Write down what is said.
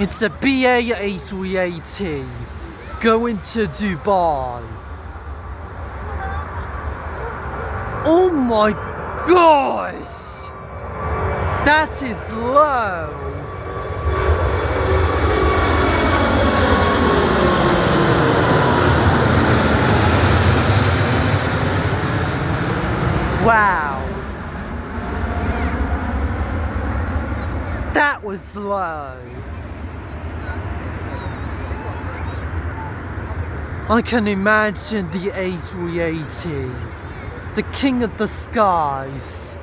It's a BA A380 going to Dubai. Oh my gosh! That is low! Wow! That was low! I can imagine the A380, the king of the skies,